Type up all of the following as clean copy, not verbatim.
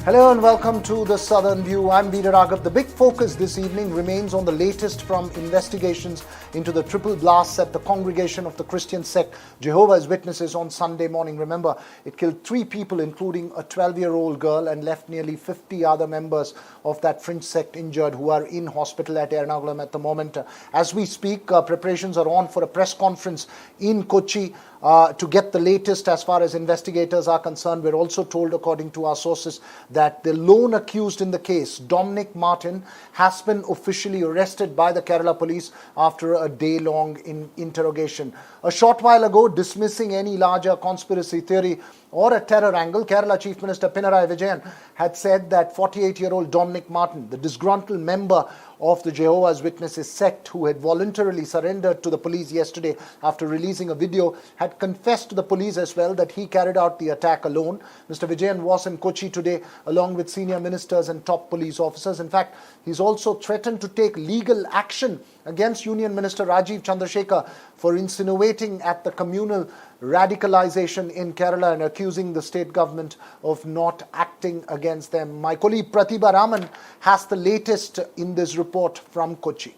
Hello and welcome to the Southern View. I'm Veera Raghav. The big focus this evening remains on the latest from investigations into the triple blasts at the congregation of the Christian sect Jehovah's Witnesses on Sunday morning. Remember, it killed 3 people, including a 12-year-old girl, and left nearly 50 other members of that fringe sect injured who are in hospital at Ernakulam at the moment. As we speak, preparations are on for a press conference in Kochi to get the latest as far as investigators are concerned. We're also told, according to our sources, that the lone accused in the case, Dominic Martin, has been officially arrested by the Kerala police after a day-long interrogation. A short while ago, dismissing any larger conspiracy theory or a terror angle, Kerala Chief Minister Pinarayi Vijayan had said that 48-year-old Dominic Martin, the disgruntled member of the Jehovah's Witnesses sect who had voluntarily surrendered to the police yesterday after releasing a video, had confessed to the police as well that he carried out the attack alone. Mr. Vijayan was in Kochi today along with senior ministers and top police officers. In fact, he's also threatened to take legal action against Union Minister Rajiv Chandrasekhar for insinuating at the communal radicalization in Kerala and accusing the state government of not acting against them. My colleague Pratibha Raman has the latest in this report from Kochi.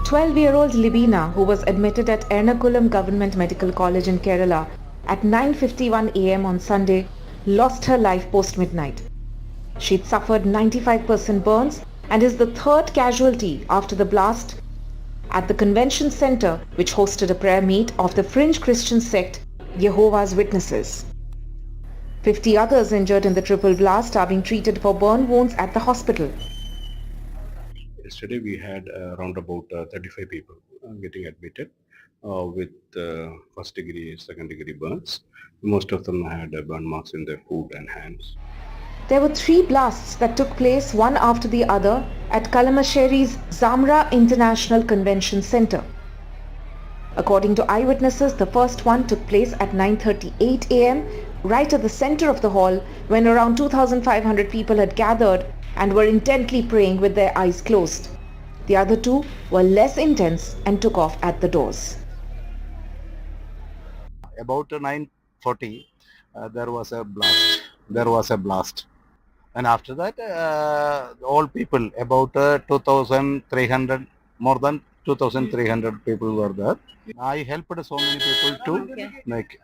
12-year-old Libina, who was admitted at Ernakulam Government Medical College in Kerala at 9:51 a.m. on Sunday, lost her life post-midnight. She'd suffered 95% burns and is the 3rd casualty after the blast at the convention center, which hosted a prayer meet of the fringe Christian sect Jehovah's Witnesses. 50 others injured in the triple blast are being treated for burn wounds at the hospital. Yesterday we had around about 35 people getting admitted with first degree, second degree burns. Most of them had burn marks in their foot and hands. There were 3 blasts that took place one after the other at Kalamassery's Zamra International Convention Center. According to eyewitnesses, the first one took place at 9:38 a.m. right at the center of the hall when around 2,500 people had gathered and were intently praying with their eyes closed. The other 2 were less intense and took off at the doors. About 9:40, there was a blast. And after that, all people, about 2,300, more than 2,300 people were there. I helped so many people to make.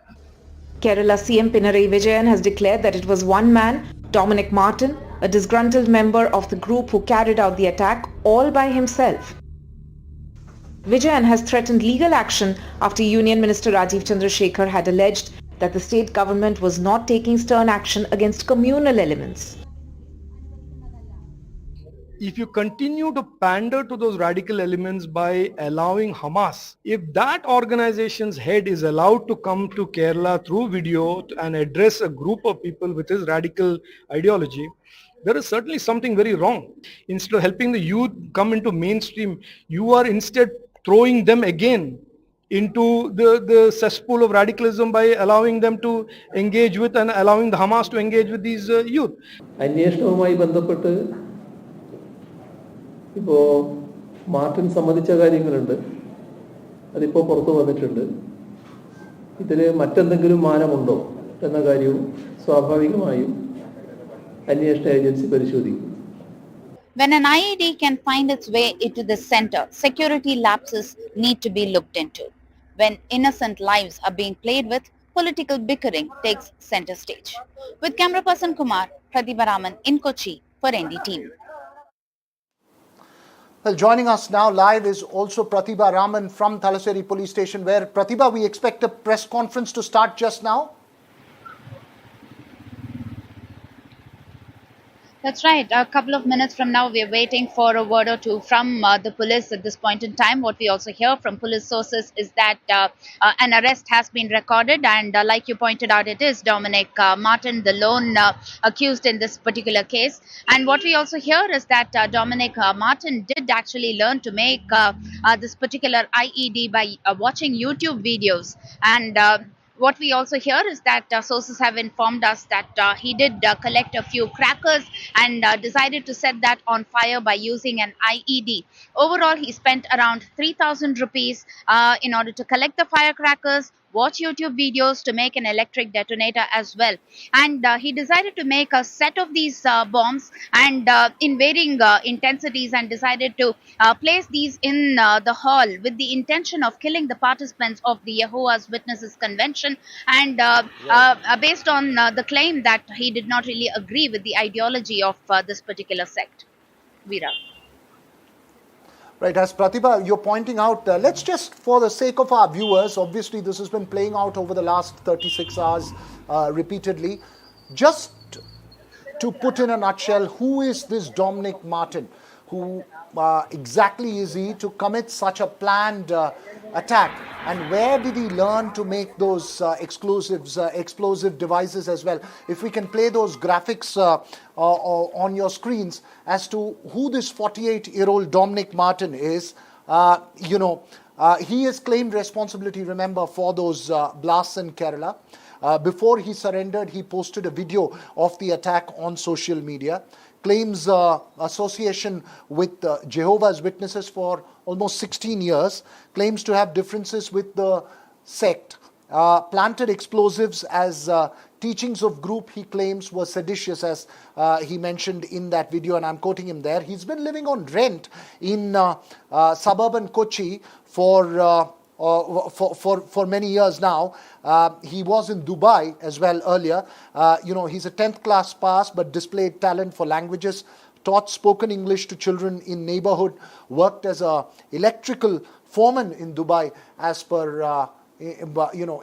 Kerala CM Pinarayi Vijayan has declared that it was one man, Dominic Martin, a disgruntled member of the group who carried out the attack all by himself. Vijayan has threatened legal action after Union Minister Rajiv Chandrasekhar had alleged that the state government was not taking stern action against communal elements. If you continue to pander to those radical elements by allowing Hamas, if that organization's head is allowed to come to Kerala through video and address a group of people with his radical ideology, there is certainly something very wrong. Instead of helping the youth come into mainstream, you are instead throwing them again into the cesspool of radicalism by allowing them to engage with and allowing the Hamas to engage with these youth. അന്വേഷണവുമായി ബന്ധപ്പെട്ട് ഇപ്പോൾ Martin സമ്മതിച്ച കാര്യങ്ങളുണ്ട്, അതിപ്പോൾ പുറത്തു വന്നിട്ടുണ്ട്. ഇതിൽ മറ്റെന്തെങ്കിലും മാനമുണ്ടോ എന്ന കാര്യവും സ്വാഭാവികമായും അന്വേഷണ ഏജൻസി പരിശോധിക്കും. When an IED can find its way into the center, security lapses need to be looked into. When innocent lives are being played with, political bickering takes center stage. With camera person Kumar, Pratibha Raman in Kochi for NDTV. Well, joining us now live is also Pratibha Raman from Thalassery Police Station, where, Pratibha, we expect a press conference to start just now. That's right. A couple of minutes from now, we're waiting for a word or two from the police at this point in time. What we also hear from police sources is that an arrest has been recorded, and like you pointed out, it is Dominic Martin, the lone accused in this particular case. And what we also hear is that Dominic Martin did actually learn to make this particular IED by watching YouTube videos. And what we also hear is that sources have informed us that he did collect a few crackers and decided to set that on fire by using an IED. Overall, he spent around 3,000 rupees in order to collect the firecrackers, watch YouTube videos to make an electric detonator as well. And he decided to make a set of these bombs and in varying intensities, and decided to place these in the hall with the intention of killing the participants of the Jehovah's Witnesses convention, and based on the claim that he did not really agree with the ideology of this particular sect. Veera. Right, as Pratibha, you're pointing out, let's just, for the sake of our viewers, obviously this has been playing out over the last 36 hours repeatedly. Just to put in a nutshell, who is this Dominic Martin? Who exactly is he to commit such a planned attack? And where did he learn to make those explosive devices as well? If we can play those graphics on your screens as to who this 48-year-old Dominic Martin is, he has claimed responsibility, remember, for those blasts in Kerala. Before he surrendered, he posted a video of the attack on social media, claims association with Jehovah's Witnesses for almost 16 years, claims to have differences with the sect, planted explosives as teachings of group he claims were seditious, as he mentioned in that video, and I'm quoting him there. He's been living on rent in suburban Kochi for many years now. He was in Dubai as well earlier. He's a 10th class pass but displayed talent for languages, taught spoken English to children in neighborhood, worked as a electrical foreman in Dubai, as per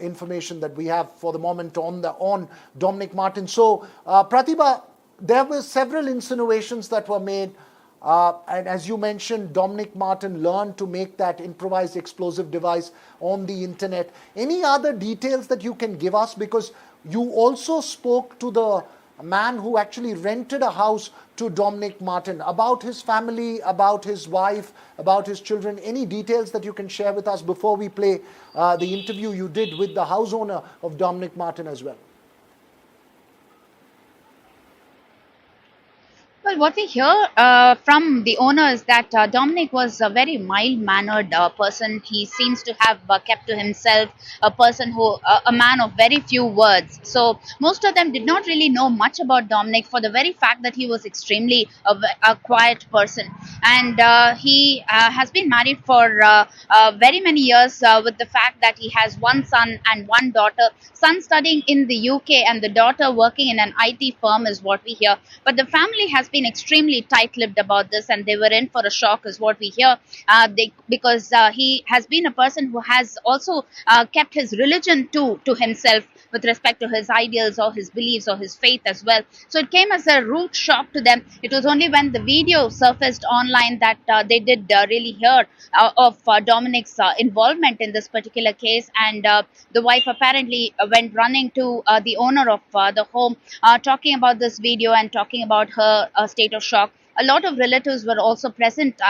information that we have for the moment on Dominic Martin. So Pratibha, there were several insinuations that were made. And as you mentioned, Dominic Martin learned to make that improvised explosive device on the internet. Any other details that you can give us? Because you also spoke to the man who actually rented a house to Dominic Martin, about his family, about his wife, about his children. Any details that you can share with us before we play the interview you did with the house owner of Dominic Martin as well? Well, what we hear from the owner is that Dominic was a very mild-mannered person. He seems to have kept to himself, a person a man of very few words. So most of them did not really know much about Dominic, for the very fact that he was extremely a quiet person. And he has been married for very many years, with the fact that he has one son and one daughter. Son studying in the UK and the daughter working in an IT firm is what we hear. But the family has been extremely tight-lipped about this, and they were in for a shock is what we hear, because he has been a person who has also kept his religion to himself with respect to his ideals or his beliefs or his faith as well. So it came as a rude shock to them. It was only when the video surfaced online that they did really hear of Dominic's involvement in this particular case, and the wife apparently went running to the owner of the home, talking about this video and talking about her state of shock. A lot of relatives were also present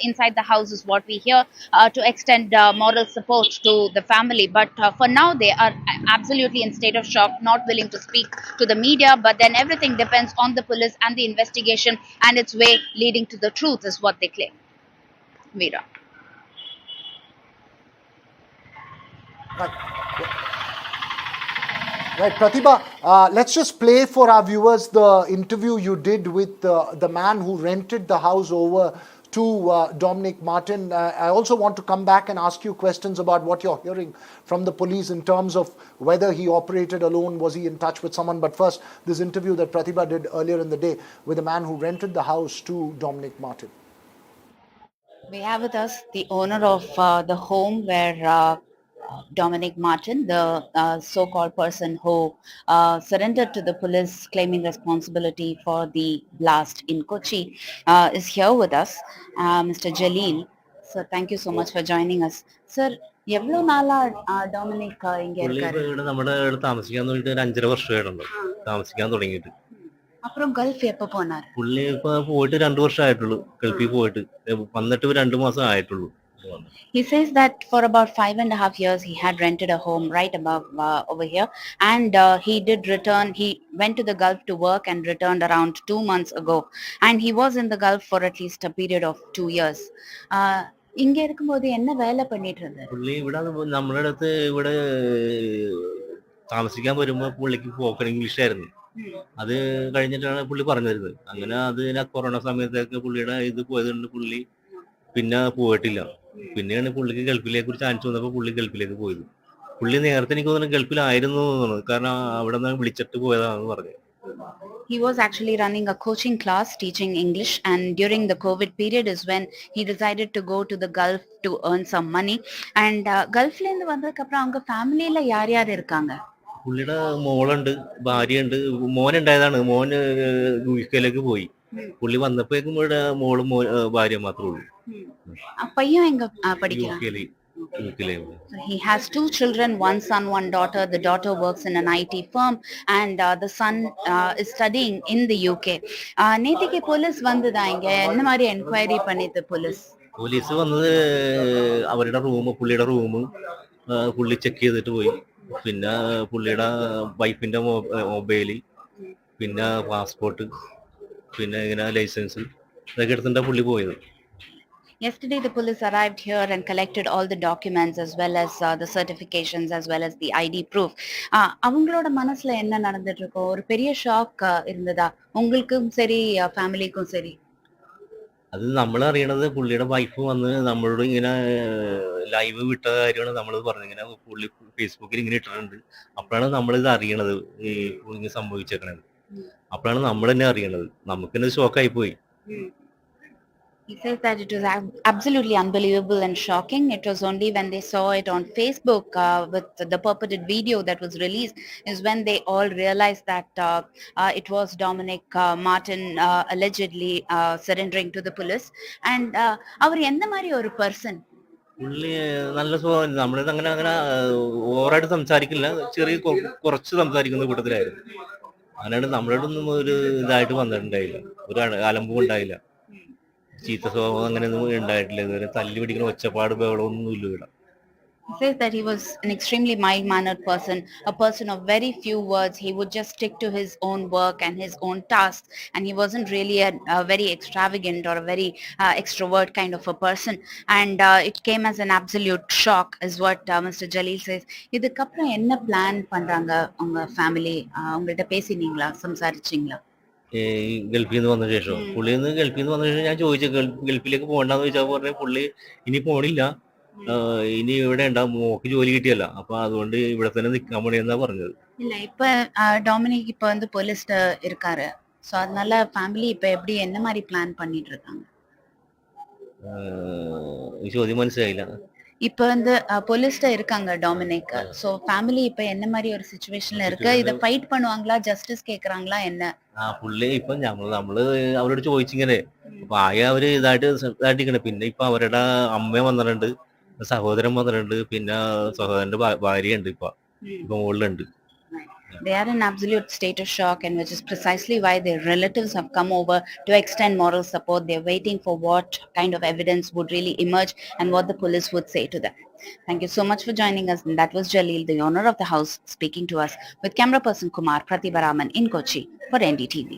inside the house, is what we hear, to extend moral support to the family. But for now, they are absolutely in state of shock, not willing to speak to the media. But then everything depends on the police and the investigation and its way leading to the truth, is what they claim. Veera. Right, Pratibha, let's just play for our viewers the interview you did with the man who rented the house over to Dominic Martin. I also want to come back and ask you questions about what you're hearing from the police in terms of whether he operated alone, was he in touch with someone. But first, this interview that Pratibha did earlier in the day with the man who rented the house to Dominic Martin. We have with us the owner of the home where Dominic Martin, the so-called person who surrendered to the police claiming responsibility for the blast in Kochi, is here with us, Mr. Jaleel. So thank you so much for joining us. Sir, എவ்வளോ നാളാ Dominic ഇങ്ങനെ ഇവിടെ നമ്മുടെ താമസിക്കാൻ തുടങ്ങിയിട്ട് ഒരു 5.5 വർഷമായിട്ടുണ്ട് താമസിക്കാൻ തുടങ്ങിയിട്ട്. അப்புறம் ഗൾഫ് എപ്പോ പോനാർ? പുള്ളി ഇപ്പൊ പോയിട്ട് 2 വർഷമായിട്ടുള്ളൂ, ഗൾഫിൽ പോയിട്ട് വന്നിട്ട് 2 മാസം ആയിട്ടുള്ളൂ. He says that for about 5.5 years he had rented a home right above over here, and he did return. He went to the Gulf to work and returned around 2 months ago, and he was in the Gulf for at least a period of 2 years. இங்க இருக்கும்போது என்ன வேலை பண்ணிட்டு இருந்தாரு? പുള്ളി ഇവിടെ നമ്മുടെ അടുത്ത് ഇവിടെ താമസിക്കാൻ വരുമ്പോൾ പുള്ളിക്ക് പോക്കൺ ഇംഗ്ലീഷായിരുന്നു. അത് കഴിഞ്ഞിട്ടാണ് പുള്ളി പറഞ്ഞു തരുന്നത്. അങ്ങനെ അതിന് കൊറോണ സമയത്തൊക്കെ പുള്ളിയുടെ ഇത് പോയതുകൊണ്ട് പുള്ളി പിന്നെ പോയിട്ടില്ല. പിന്നെയാണ് പുള്ളിക്ക് ഗൾഫിലേക്ക് ഒരു ചാൻസ് വന്നപ്പോൾ പുള്ളി ഗൾഫിലേക്ക് പോയത്. പുള്ളി നേരത്തെ എനിക്ക് തോന്നുന്നു ഗൾഫിലായിരുന്നു എന്ന് തോന്നുന്നു. കാരണം അവിടെ നിന്ന് വിളിച്ചിട്ട് പോയതാണെന്ന് പറഞ്ഞു. He was actually running a coaching class teaching English, and during the COVID period is when he decided to go to the Gulf to earn some money. And Gulfல இருந்து வந்ததுக்கு அப்புறம் அவங்க ஃபேமிலியில யார் யார் இருக்காங்க? പുള്ളിയുടെ മോളുണ്ട്, ഭാര്യയുണ്ട്. മോനുണ്ടായതാണ്. മോന് യുകെയിലേക്ക് പോയി. പുള്ളി വന്നപ്പോഴേക്കും ഇവിടെ മോളും ഭാര്യ മാത്രമേ ഉള്ളൂ. பையன் எங்க படிக்கிறான்? യുകെയിലേക്ക്. So he has two children, one son, one daughter. The daughter works in an IT firm, and the son is studying in the UK. நேத்திக்கு போலீஸ் வந்ததா இங்க? என்ன மாதிரி என்கொயரி பண்ணிது போலீஸ்? പോലീസ് വന്നത് അവരുടെ പുള്ളിയുടെ റൂം പുള്ളി ചെക്ക് ചെയ്തിട്ട് പോയി. പിന്നെ പുള്ളിയുടെ വൈഫിന്റെ മൊബൈല്, പിന്നെ പാസ്പോർട്ട്, പിന്നെ ഇങ്ങനെ ലൈസൻസ് ഇതൊക്കെ എടുത്തിട്ടാണ് പുള്ളി പോയത്. Yesterday, the police arrived here and collected all the documents as well as the certifications as well as the ID proof. அவங்களோட மனசுல என்ன நடந்துட்டு இருக்கோ? ஒரு பெரிய ஷாக் இருந்ததா உங்களுக்கும் சரி ஃபேமிலிக்கும் சரி? അത് നമ്മൾ അറിയണത് പുള്ളിയുടെ വൈഫ് വന്ന് നമ്മളോട് ഇങ്ങനെ ലൈവ് വിട്ട കാര്യമാണ് നമ്മളത് പറഞ്ഞത്. ഇങ്ങനെ പുള്ളി ഫേസ്ബുക്കിൽ ഇങ്ങനെ ഇട്ടിട്ടുണ്ട്. അപ്പോഴാണ് നമ്മളിത് അറിയണത്, ഈ ഇങ്ങനെ സംഭവിച്ചേക്കണത്. അപ്പോഴാണ് നമ്മൾ തന്നെ അറിയണത്. നമുക്ക് തന്നെ ഷോക്കായി പോയി. He says that it was absolutely unbelievable and shocking. It was only when they saw it on Facebook with the purported video that was released is when they all realized that it was Dominic Martin allegedly surrendering to the police. And அவர் எந்த மாதிரி ஒரு person? പുള്ളി നല്ല സ്വഭാവം. നമ്മളിത് അങ്ങനെ അങ്ങനെ ഓവറായിട്ട് സംസാരിക്കില്ല, ചെറിയ കുറച്ച് സംസാരിക്കുന്ന കൂട്ടത്തിലായിരുന്നു. അങ്ങനെയാണ് നമ്മളോടൊന്നും ഒരു ഇതായിട്ട് വന്നിട്ടുണ്ടായില്ല, ഒരു അലമ്പും ഉണ്ടായില്ല. ചീത്ത സ്വഭാവം അങ്ങനെയൊന്നും ഉണ്ടായിട്ടില്ല. ഇതുവരെ തല്ലി പിടിക്കുന്ന ഒച്ചപ്പാട് ബഹളമൊന്നുമില്ല ഇവിടെ. He says that he was an extremely mild-mannered person, a person of very few words. He would just stick to his own work and his own tasks, and he wasn't really a very extravagant or a very extrovert kind of a person. And it came as an absolute shock, is what Mr. Jalil says. இதுக்கப்புறம் என்ன plan பண்றாங்க உங்க family? உங்கள்கிட்ட பேசினீங்களா, സംസാരിച്ചீங்களா? ഗൾഫിൽ നിന്ന് വന്ന ശേഷം ഗൾഫിൽ നിന്ന് വന്ന ശേഷം ഞാൻ ചോദിച്ചു ഗൾഫിലേക്ക് പോകണ്ടെന്ന് ചോദിച്ചാൽ പറഞ്ഞ പുള്ളി ഇനി പോണില്ല, ഇനി ഇവിടെ ഉണ്ടാവും, മോക്ക് ജോലി കിട്ടിയല്ല, അപ്പൊ അതുകൊണ്ട് ഇവിടെ തന്നെ നിൽക്കാൻ പണിയെന്നാ പറഞ്ഞത്. இல்ல இப்ப டாமினிக் இப்ப வந்து போலீஸ்ல இருக்காரு. சோ அதனால ஃபேமிலி இப்ப எப்படி என்ன மாதிரி பிளான் பண்ணிட்டு இருக்காங்க? ഈ ചോദ്യം മനസ്സിലായില്ല. இப்ப வந்து போலீஸ்ல இருக்காங்க டாமினிக். சோ ஃபேமிலி இப்ப என்ன மாதிரி ஒரு സിറ്റുവേഷനിൽ இருக்கு? இத ஃபைட் பண்ணுவாங்களா, ஜஸ்டிஸ் கேக்குறாங்களா என்ன? പുള്ളി ഇപ്പൊ നമ്മള് അവരോട് ചോദിച്ചിങ്ങനെ, അപ്പൊ ആകെ അവര് ഇതായിട്ടിരിക്കണേ. പിന്നെ ഇപ്പൊ അവരുടെ അമ്മ വന്നിട്ടുണ്ട്, സഹോദരൻ വന്നിട്ടുണ്ട്, പിന്നെ സഹോദരന്റെ ഭാര്യയുണ്ട്, ഇപ്പൊ മുകളിലുണ്ട്. They are in absolute state of shock, and which is precisely why their relatives have come over to extend moral support. They're waiting for what kind of evidence would really emerge and what the police would say to them. Thank you so much for joining us. And that was Jalil, the owner of the house, speaking to us, with camera person Kumar Pratibaraman in Kochi for NDTV.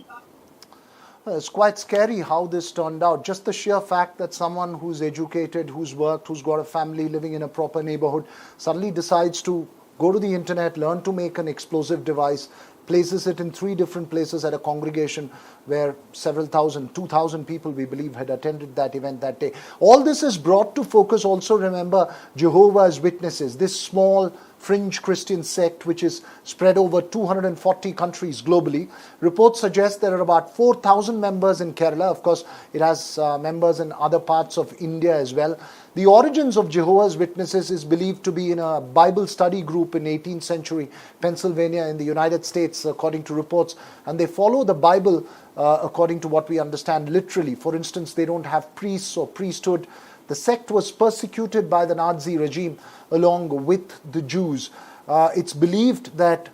It's quite scary how this turned out. Just the sheer fact that someone who's educated, who's worked, who's got a family living in a proper neighborhood suddenly decides to go to the internet, learn to make an explosive device, places it in 3 different places at a congregation where several thousand, 2,000 people we believe had attended that event that day. All this is brought to focus also, remember, Jehovah's Witnesses, this small fringe Christian sect which is spread over 240 countries globally. Reports suggest there are about 4,000 members in Kerala. Of course, it has members in other parts of India as well. The origins of Jehovah's Witnesses is believed to be in a Bible study group in 18th century Pennsylvania in the United States, according to reports. And they follow the Bible according to what we understand literally. For instance, they don't have priests or priesthood. The sect was persecuted by the Nazi regime along with the Jews. It's believed that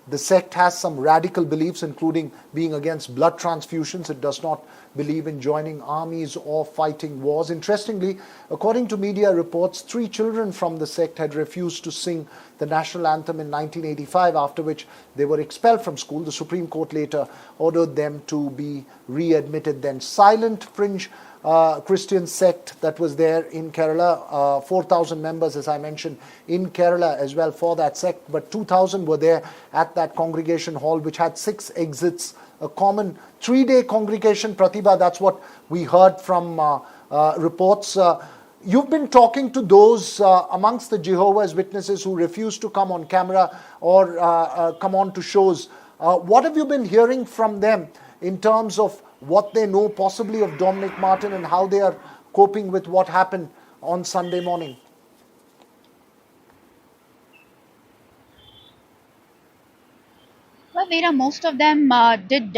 the sect has some radical beliefs, including being against blood transfusions. It does not believe in joining armies or fighting wars. Interestingly, according to media reports, 3 children from the sect had refused to sing the national anthem in 1985, after which they were expelled from school. The Supreme Court later ordered them to be readmitted then. Silent fringe Christian sect that was there in Kerala. 4,000 members, as I mentioned, in Kerala as well for that sect, but 2,000 were there at that congregation hall, which had 6 exits, a common 3-day congregation. Pratibha, that's what we heard from reports. You've been talking to those amongst the Jehovah's Witnesses who refuse to come on camera or come on to shows. What have you been hearing from them in terms of what they know possibly of Dominic Martin and how they are coping with what happened on Sunday morning? Well, Veera, most of them did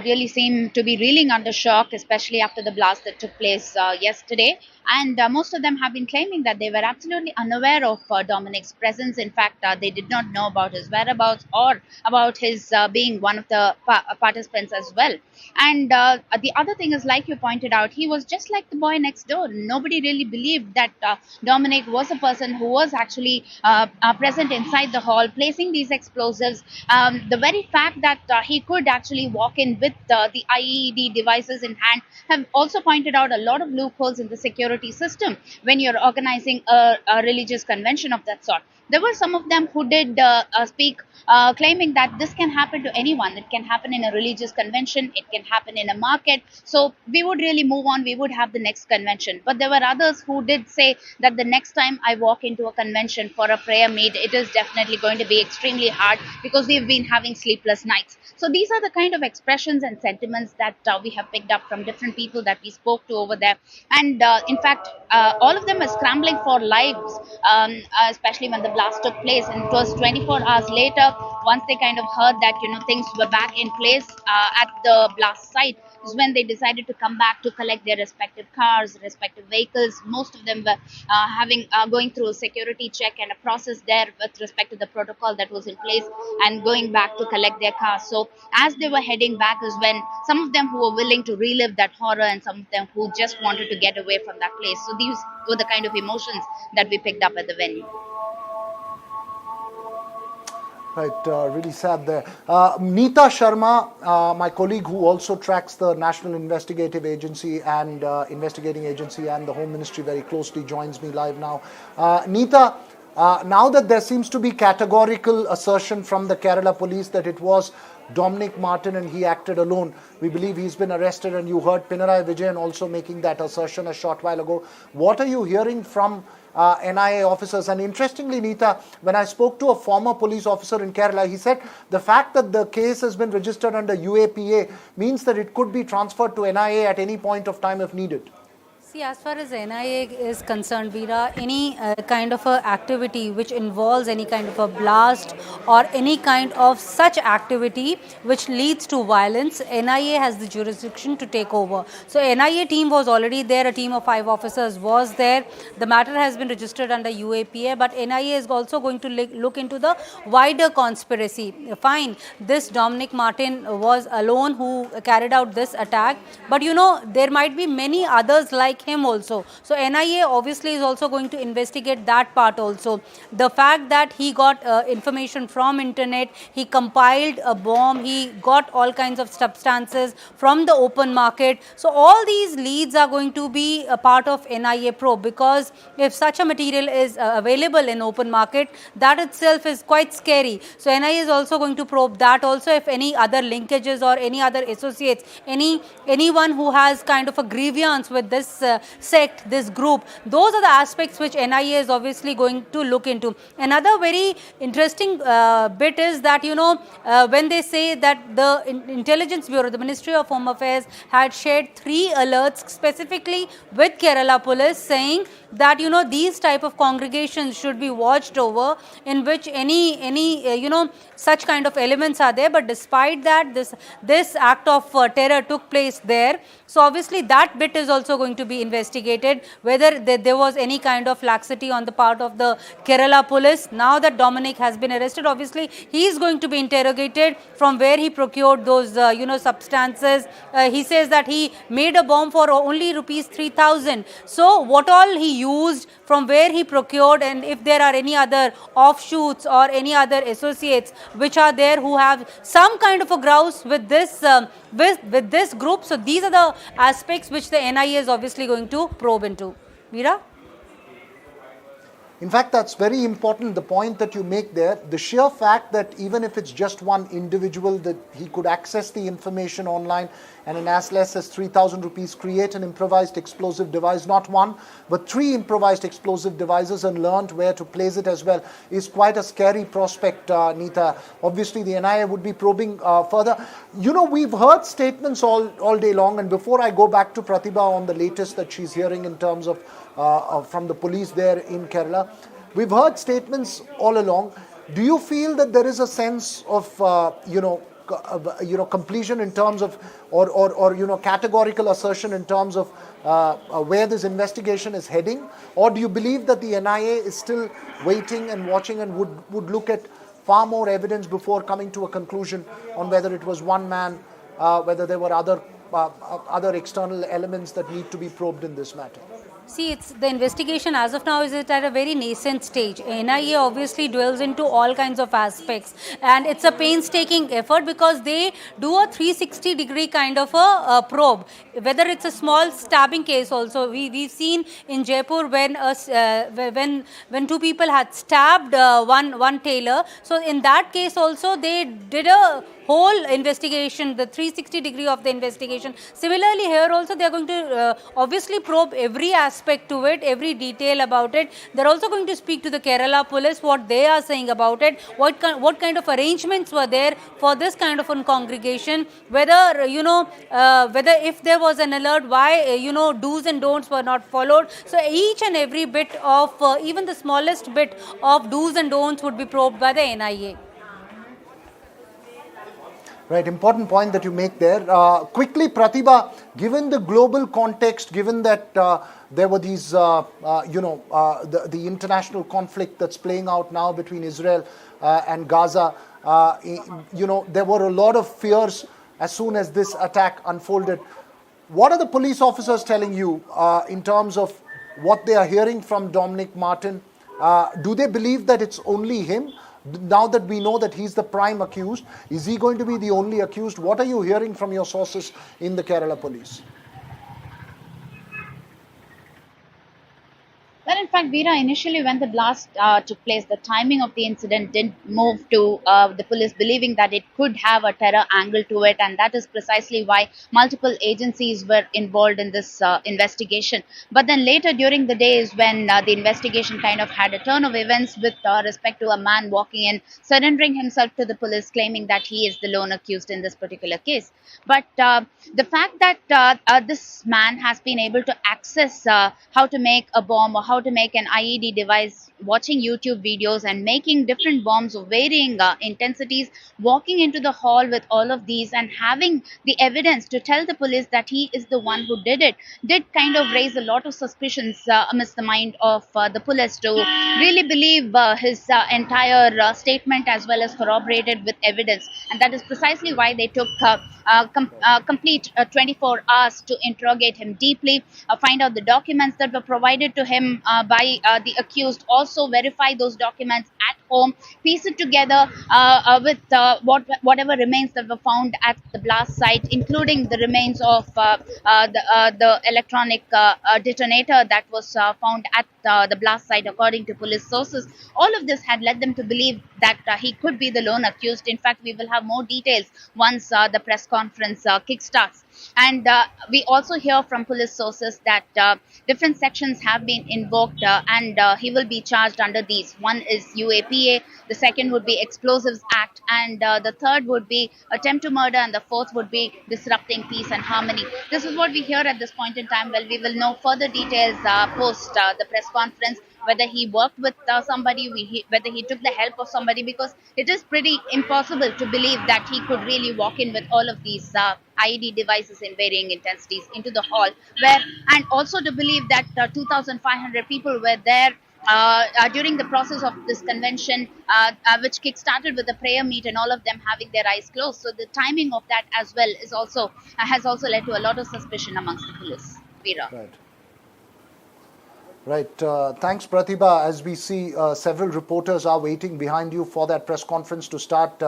really seem to be reeling under shock, especially after the blast that took place yesterday. And most of them have been claiming that they were absolutely unaware of Dominic's presence. In fact, they did not know about his whereabouts or about his being one of the participants as well. And the other thing is, like you pointed out, he was just like the boy next door. Nobody really believed that Dominic was a person who was actually present inside the hall, placing these explosives. The very fact that he could actually walk in with the IED devices in hand have also pointed out a lot of loopholes in the security system when you're organizing a religious convention of that sort. There were some of them who did speak, claiming that this can happen to anyone. It can happen in a religious convention. It can happen in a market. So we would really move on. We would have the next convention. But there were others who did say that the next time I walk into a convention for a prayer meet, it is definitely going to be extremely hard because we've been having sleepless nights. So these are the kind of expressions and sentiments that we have picked up from different people that we spoke to over there. And in fact, all of them are scrambling for lives, especially when the blast took place. And it was 24 hours later, once they kind of heard that, things were back in place at the blast site, is when they decided to come back to collect their respective cars, respective vehicles. Most of them were going through a security check and a process there with respect to the protocol that was in place and going back to collect their cars. So as they were heading back is when some of them who were willing to relive that horror and some of them who just wanted to get away from that place. So these were the kind of emotions that we picked up at the venue. Right, really sad there. Neeta Sharma, my colleague who also tracks the National Investigative Agency and Investigating Agency and the Home Ministry very closely, joins me live now. Neeta, now that there seems to be categorical assertion from the Kerala police that it was Dominic Martin and he acted alone, we believe he's been arrested, and you heard Pinarayi Vijayan also making that assertion a short while ago. What are you hearing from NIA officers? And interestingly, Neeta, when I spoke to a former police officer in Kerala, he said the fact that the case has been registered under UAPA means that it could be transferred to NIA at any point of time if needed. See, as far as NIA is concerned, Veera, any kind of a activity which involves any kind of a blast or any kind of such activity which leads to violence, NIA has the jurisdiction to take over. So NIA team was already there, a team of 5 officers was there. The matter has been registered under UAPA, but NIA is also going to look into the wider conspiracy. Fine, this Dominic Martin was alone who carried out this attack, but there might be many others like him also. So NIA obviously is also going to investigate that part also. The fact that he got information from internet, he compiled a bomb, he got all kinds of substances from the open market. So all these leads are going to be a part of NIA probe, because if such a material is available in open market, that itself is quite scary. So NIA is also going to probe that also, if any other linkages or any other associates, anyone who has kind of a grievance with this sect, this group. Those are the aspects which NIA is obviously going to look into. Another very interesting bit is that, when they say that the Intelligence Bureau, the Ministry of Home Affairs, had shared 3 alerts specifically with Kerala Police saying that, these type of congregations should be watched over, in which any such kind of elements are there. But despite that, this act of terror took place there. So obviously that bit is also going to be investigated, whether there was any kind of laxity on the part of the Kerala police. Now that Dominic has been arrested, obviously he is going to be interrogated from where he procured those substances. He says that he made a bomb for only rupees 3,000. So what all he used, from where he procured, and if there are any other offshoots or any other associates which are there who have some kind of a grouse with this with this group. So these are the aspects which the NIA is obviously going to probe into. Veera? In fact, that's very important, the point that you make there. The sheer fact that even if it's just one individual, that he could access the information online and in as less as 3,000 rupees create an improvised explosive device, not one, but 3 improvised explosive devices, and learned where to place it as well, is quite a scary prospect, Neeta. Obviously, the NIA would be probing further. You know, we've heard statements all day long, and before I go back to Pratibha on the latest that she's hearing in terms of from the police there in Kerala, we've heard statements all along. Do you feel that there is a sense of completion in terms of, or categorical assertion in terms of where this investigation is heading, or do you believe that the NIA is still waiting and watching and would look at far more evidence before coming to a conclusion on whether it was one man, whether there were other external elements that need to be probed in this matter? See, it's the investigation as of now is at a very nascent stage. NIA obviously dwells into all kinds of aspects, and it's a painstaking effort because they do a 360-degree kind of a probe. Whether it's a small stabbing case also, we've seen in Jaipur when when 2 people had stabbed one tailor. So in that case also they did a whole investigation, the 360-degree of the investigation. Similarly, here also they are going to obviously probe every aspect to it, every detail about it. They're also going to speak to the Kerala police, what they are saying about it, what kind of arrangements were there for this kind of a congregation, whether, whether if there was an alert, why, do's and don'ts were not followed. So each and every bit of, even the smallest bit of do's and don'ts would be probed by the NIA. Right, important point that you make there. Quickly, Pratibha, given the global context, given that there were these, the international conflict that's playing out now between Israel and Gaza, there were a lot of fears as soon as this attack unfolded. What are the police officers telling you in terms of what they are hearing from Dominic Martin? Do they believe that it's only him? Now that we know that he's the prime accused, is he going to be the only accused? What are you hearing from your sources in the Kerala police? Well, in fact, Veera, initially when the blast took place, the timing of the incident didn't move to the police believing that it could have a terror angle to it, and that is precisely why multiple agencies were involved in this investigation. But then later during the days when the investigation kind of had a turn of events with respect to a man walking in, surrendering himself to the police, claiming that he is the lone accused in this particular case. But the fact that this man has been able to access how to make a bomb or how to make an IED device, watching YouTube videos and making different bombs of varying intensities, walking into the hall with all of these and having the evidence to tell the police that he is the one who did it, did kind of raise a lot of suspicions amidst the mind of the police to really believe his entire statement as well as corroborated with evidence. And that is precisely why they took complete 24 hours to interrogate him deeply, find out the documents that were provided to him by the accused, also verify those documents at home, piece it together with whatever remains that were found at the blast site, including the remains of the electronic detonator that was found at the blast site, according to police sources. All of this had led them to believe that he could be the lone accused. In fact, we will have more details once the press conference kickstarts. And we also hear from police sources that different sections have been invoked and he will be charged under these. One is UAPA, the second would be Explosives Act, and the third would be attempt to murder, and the fourth would be disrupting peace and harmony. This is what we hear at this point in time. Well, we will know further details post the press conference, whether he worked with somebody, whether he took the help of somebody, because it is pretty impossible to believe that he could really walk in with all of these IED devices in varying intensities into the hall, and also to believe that 2,500 people were there during the process of this convention, which kick-started with a prayer meet and all of them having their eyes closed. So the timing of that as well is has also led to a lot of suspicion amongst the police. Veera. Right. Right. Thanks, Pratibha. As we see, several reporters are waiting behind you for that press conference to start.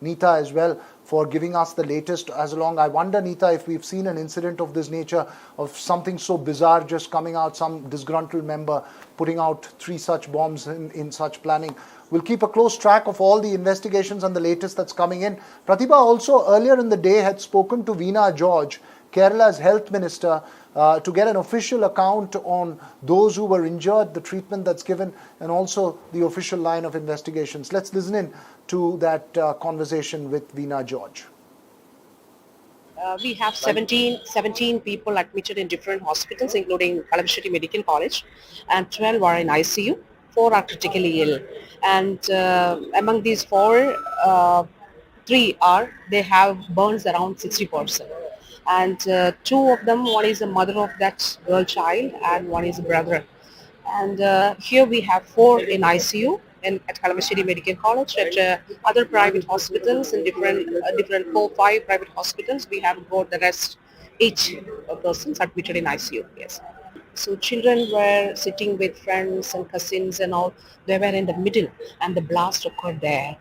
Neeta as well, for giving us the latest as along. I wonder, Neeta, if we've seen an incident of this nature, of something so bizarre just coming out, some disgruntled member putting out 3 such bombs in such planning. We'll keep a close track of all the investigations and the latest that's coming in. Pratibha also earlier in the day had spoken to Veena George, Kerala's health minister, to get an official account on those who were injured, the treatment that's given, and also the official line of investigations. Let's listen in to that conversation with Veena George. We have 17 people admitted in different hospitals, including Kalamashiri Medical College, and 12 are in ICU, 4 are critically ill. And among these 4, 3 they have burns around 60%. And 2 of them, one is the mother of that girl child and one is a brother. And here we have 4 in ICU at Kalamashiri Medical College. At other private hospitals, in different 4-5 private hospitals, we have got the rest 8 persons admitted in ICU. Yes. So children were sitting with friends and cousins and all. They were in the middle and the blast occurred there.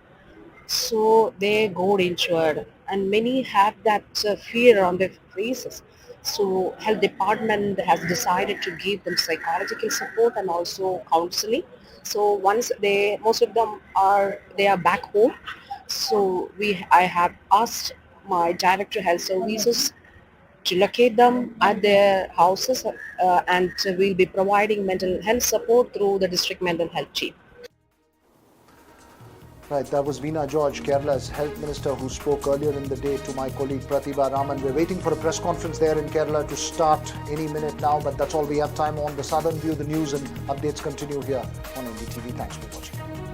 So they got injured and many have that fear on their faces. So health department has decided to give them psychological support and also counseling. So once most of them are back home. So I have asked my director of health services to locate them at their houses and we'll be providing mental health support through the district mental health team. Right, that was Veena George, Kerala's health minister, who spoke earlier in the day to my colleague Pratibha Raman. We're waiting for a press conference there in Kerala to start any minute now, but that's all we have time on. The Southern View, the news and updates continue here on NDTV. Thanks for watching.